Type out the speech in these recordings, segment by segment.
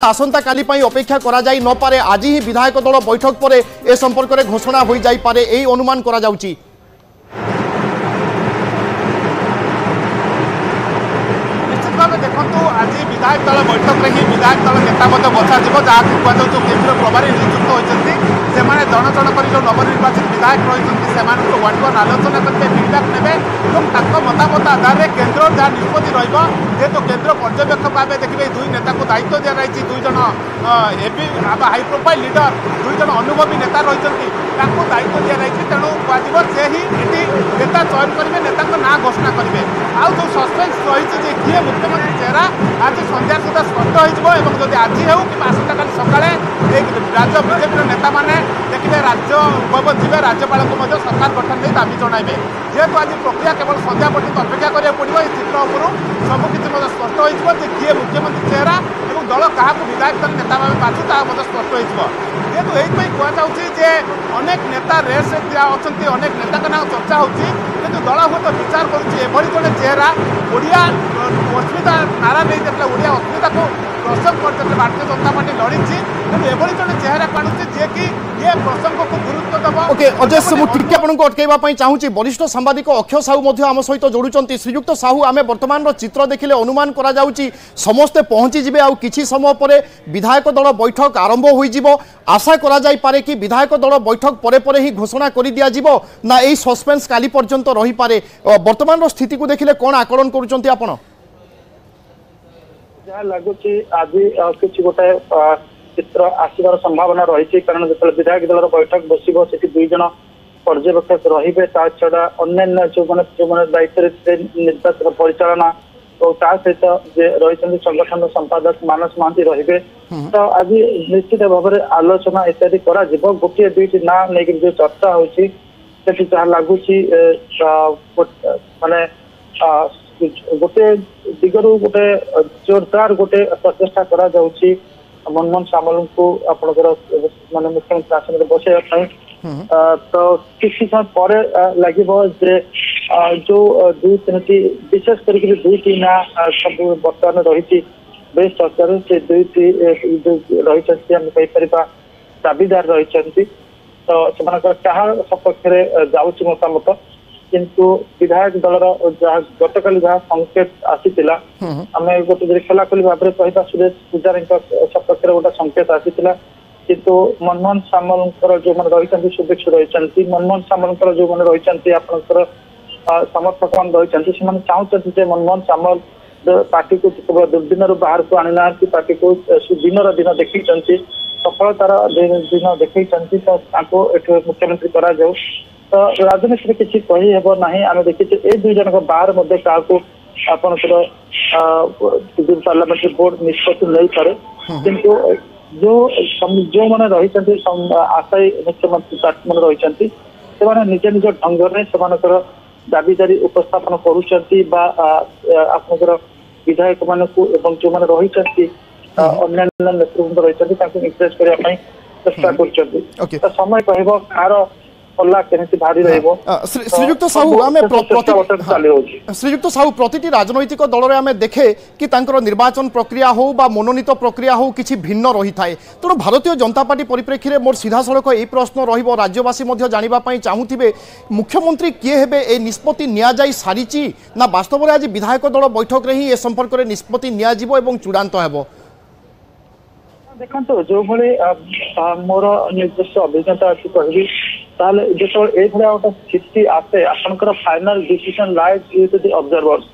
आसंता काली अपेक्षा करा जाई न पारे आज ही विधायक दल बैठक पर ए संपर्क में घोषणा हो जाई पारे एई अनुमान करा जाउची। देखो आज विधायक दल बैठक में ही विधायक दल नेता बछा जहाँ कहु केन्द्र प्रभारी नियुक्त होती से जन जन कर जो नवनिर्वाचित विधायक रही वन वन आलोचना करेंगे फीडबैक ने मतामत आधार में केन्द्र जहाँ निष्पत्ति जेहेतु केन्द्र पर्यवेक्षक भाव देखिए दुई नेता को दायित्व दी जाए दुई जन एबी हाई प्रोफाइल लीडर दुई जन अनुभवी नेता रही दायित्व दी जाए तेणु कह से ही नेता चयन करेंगे नेता ना घोषणा करेंगे आउ जो सस्पेन्स रही किए मुख्यमंत्री चेहरा आज संध्या सुधा स्पष्ट होती आज हो कि आसंता सकाଳେ राज्य बीजेपी नेता मैंने देखिए राज्य जी राज्यपाल को सरकार गठन नहीं दाबी जन जेहेतु आज प्रक्रिया केवल संध्या पर्यटन अपेक्षा करा पड़ो चित्र उपरू सबकि स्पष्ट हो किए मुख्यमंत्री चेहरा और दल क्या विधायक दल नेता भाव बाछू ताकि स्पष्ट हो जेहेतु यही कहुचे अनेक नेता रेस अच्छा अनेक नेता ना चर्चा होती दल हूँ तो विचार करुँच जड़े चेहरा ओडिया अस्मिता नारा नहीं ओडिया अस्मिता को प्रसंग करते भारतीय जनता पार्टी लड़ी तेनाली जड़े चेहरा काढ़ुचे जे कि ये प्रसंग को गुरुत्व दब। ओके अजय मुझे आपको अटकैवाई चाहूँगी वरिष्ठ सांबादिक अक्षय साहू आम सहित जोड़ुंट श्रीजुक्त साहू आम बर्तमान चित्र देखिले अनुमान करा जाउची समस्ते पहुँची जिबे आउ किछि समय पर विधायक दल बैठक आरंभ हो आशा करा जाई पारे कि विधायक दल बैठक परे परे ही घोषणा कर दिया जिवो ना एई सस्पेंस काली पर्यंत रही पारे वर्तमान स्थिति को देखिले कौन आकलन करुचंती आपण जहाँ लगुच आज किसी गोटे चित्र आसबार संभावना रही कारण जो विधायक दल बैठक बस से दुई जन पर्यवेक्षक रे छड़ा अन्य जो मैंने दायित्व निर्वाचन परिचालना और ता सहित रही संगठन संपादक मानस महांती रे तो आज निश्चित भाव में आलोचना इत्यादि करा गोटे दुईट ना नहीं जो चर्चा होती जहाँ लगुच माने गोटे दिगरु गोटे जोरदार गोटे प्रचेषा करा जाउची मनमोहन सामल को आपनकर माने मुख्यमंत्री आसन में बसाई तो किसी समय पर लगे जो दुई तीन विशेष करके दुईटी ना सब बर्तमान रही बेस चर्चा से दुईटी रही आम कहीपर दाबीदार रही तो से सपक्ष जाऊँच मतामत किंतु विधायक दलर जहाँ गतकाली जहाँ संकेत आसीला आम गोटे खोलाखोली भाव में कहता सुरेश पूजारी सपक्ष गोटे संकेत आसीला किंतु मनमोहन सामल जो मैंने रही शुभेच्छु रही मनमोहन सामल जो मैंने रही आपंकर समर्थक मान रही चाहते मनमोहन सामल पार्टी को केवल दुर्दिन बाहर को आनी ना पार्टी को दिन दिन देखी सफलतार दिन देखी तो मुख्यमंत्री करा जाऊ तो राजनीति किसी कही हेब ना आम देखीचे ए दुई जन बाहर क्या आपंकर पार्लियामेंट्री बोर्ड निष्पत्ति नहीं पारे किंतु जो मैंने रही आशायी मुख्यमंत्री प्रार्थी मैंने रही से निज निज ढंग से दाबीदारी उपस्थापन कर विधायक मान जो मैंने रही अन्य नेतृवृंद रही इम्प्रेस करने चेष्टा कर समय कह कार श्रीजुक्त साहू आम श्रीजुक्त साहू प्रति राजनैतिक दल में देखे कि निर्वाचन प्रक्रिया हो बा मनोनीत प्रक्रिया हो किसी भिन्न रही थाए तेणु भारतीय जनता पार्टी परिप्रेक्षी में मोर सीधा सड़क यही प्रश्न राज्यवासी जानापी चाहूे मुख्यमंत्री किए हेबे ए निष्पत्ति नि सारी ना वास्तव में आज विधायक दल बैठक में ही ए संपर्क में निष्पत्ति नि चूड़ांत हेबो देखो जो भाई मोर निर्दिष्ट अभिज्ञता अच्छी कहबी जो ये गोटे स्थिति आसे आपंकर फाइनाल डिसीजन लाइज ऑब्जर्वर्स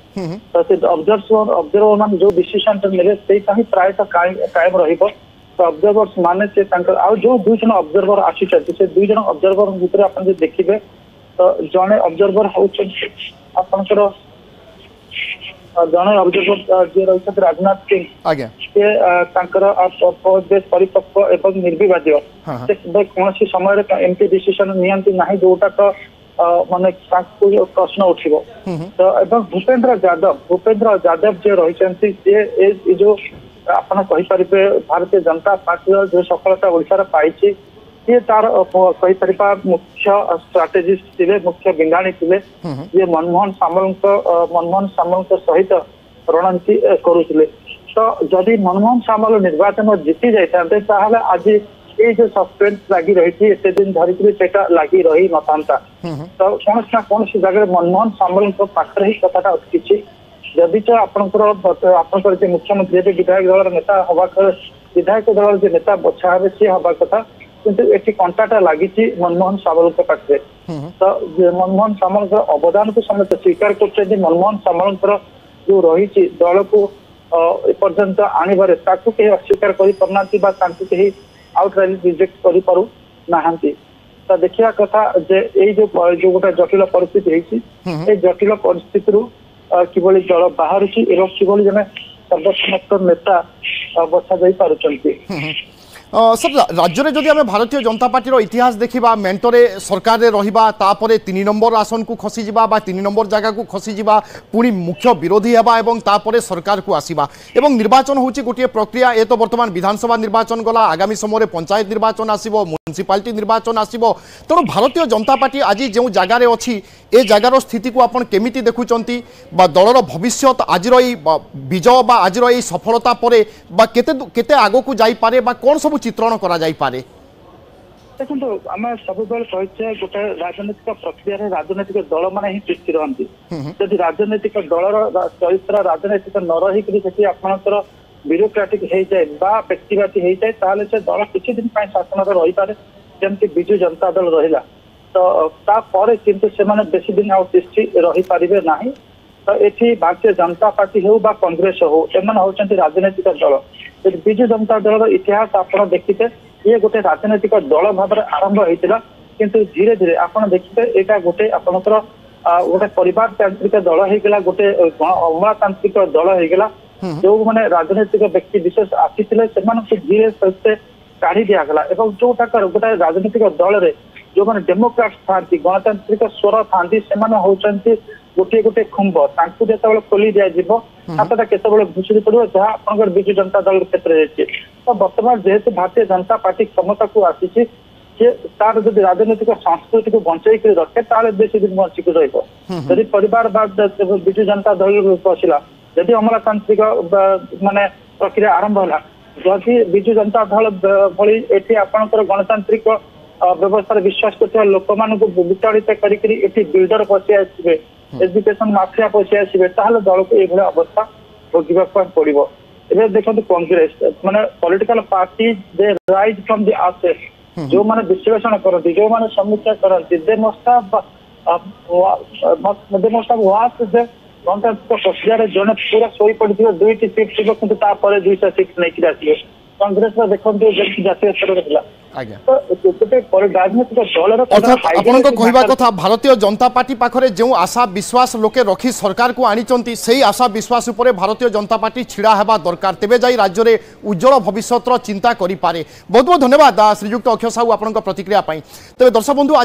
तो ऑब्जर्वर मान जो डिसीजन ने से प्रायतः कायम रहिबो तो ऑब्जर्वर्स माने से जो दुई जन ऑब्जर्वर आसी से दुई जन ऑब्जर्वर भितर आप देखिए तो जड़े ऑब्जर्वर होचंती आपंकर जड़े ऑब्जर्वर जी रही राजनाथ सिंह बेस परिपक्व एवं निर्विवाद कौन समय एमती डिसीजन नियंती ना जोटाक माने प्रश्न उठिबो तो भूपेन्द्र यादव जो रही जो आपन कहि परिबे भारतीय जनता पार्टी जो सफलता ओडिसा पाई ये तार कहीपर मुख्य स्ट्राटेजिस्ट थे मुख्य बिंगाणी थे ये मनमोहन सामल सहित रणनीति करुले तो जदि मनमोहन सामल निर्वाचन जीति जाते ताहले आज ये जो सस्पेंस लगी रही एते दिन धरिक सेटा लगी रही न था तो कौन ना कौन जगह मनमोहन सामल पाखे ही कथा अटकी जदि आपंकर मुख्यमंत्री विधायक दल नेता हवा विधायक दल जो नेता बछा हे सी हवा कथा किंतु एटी कंटाटा लगी मनमोहन सामल पाखे तो मनमोहन सामल अवदान को समेत स्वीकार कर मनमोहन सामल जो रही दल को एपर्यंत आणवे कहीं अस्वीकार कर आउटराइट रिजेक्ट कर पारु नाहांती तो देखिया कथा जे ए जो गोटे जटिल परिस्थिति है जटिल परिस्थिति रु किभली दल बाहर किभली जने सर्वसम्मत नेता बछा जाई पारुचंती सर राज्य में जदि आम भारतीय जनता पार्टी इतिहास देखा मेंटरे सरकार रे रहिबा तापरे 3 नंबर आसन को खसीजा 3 नंबर जगह को खसीजा पुणी मुख्य विरोधी हेबा एवं तापरे सरकार को आसीबा एवं निर्वाचन होची गोटे प्रक्रिया ए तो वर्तमान विधानसभा निर्वाचन गला आगामी समय पंचायत निर्वाचन आसीबो म्युनिसिपालिटी निर्वाचन आसीबो तेणु भारतीय जनता पार्टी आज जो जगार अच्छी ए जगार स्थिति को आपण केमिति देखुचंती बा दलर भविष्य आज विजय बा आज सफलता परे बा केते आगो को जाई पारे बा कोन सब चित्रण करा जाई पारे देखो आम सब कहे गोटे राजनीतिक प्रक्रिया राजनीतिक दल मैंने ही टिकी रही जदि राजनीतिक दलर चरित्र राजनीतिक न रही आपंकर ब्यूरोक्राटिक हो जाए व्यक्तिवादी हो जाए ताले से दल किसी दिन शासन में रही पारे जमती बिजु जनता दल रहा तो तापर किंतु से बेसी दिन आष्टि रही पारे ना तो ये भारतीय जनता पार्टी हो कांग्रेस हो एम होती राजनीतिक दल बिजु जनता दल इतिहास आप देखिते ये गोटे राजनीतिक दल भाव में आरंभ होता किंतु धीरे धीरे आप देखिए यहाँ गोटे आपंकर गोटे परिवारतांत्रिक दल होगा गोटे अमलातांत्रिक दल होगा जो मैंने राजनीतिक व्यक्ति विशेष आसी धीरे से काढ़ी दिगला जोटा गोटे राजनीतिक दल में जो मैंने डेमोक्राट्स था गणतांत्रिक स्वर था से गोटे गोटे खुंब जो खोली दिज्व हाथटा केतबे घुषुरी पड़ो जहाँ आप बिजु जनता दल क्षेत्र में तो बर्तमान जेहेतु भारतीय जनता पार्टी क्षमता को आसी तार जब राजनीतिक संस्कृति को बंचाई रखे ताले बेसी दिन बचिक रही परिवारवाद बिजु जनता दल पशिला जदि अमलातांत्रिक माने प्रक्रिया आरंभ है जदि बिजु जनता दल भली एटी आपंकर गणतांत्रिक व्यवस्था विश्वास कर लोक मान विताड़ित कर बिल्डर पशि आसवे एजुकेशन माफिया पशि आसवे दल को ये अवस्था भोगवा पड़ो ए देखो कांग्रेस माने political party they rise from the assess जो माने विश्लेषण करती जो माने समीक्षा करती they must have vast the गणतांत्रिक प्रक्रिया जड़े पूरा शोई पड़ी 2टी सीट थी कि 200 सीट नहीं आसवे कांग्रेस देखो जातीय स्तर में कथा भारतीय जनता पार्टी पाखरे जो आशा विश्वास लोके रखी सरकार को आनी से आशा विश्वास उपरे भारतीय जनता पार्टी छिड़ा हेबा दरकार तेबे जाई राज्य में उज्जवल भविष्य चिंता करि पारे। बहुत बहुत धन्यवाद श्रीयुक्त अक्षय साहू आपन प्रतिक्रिया तेज दर्शक बंधु।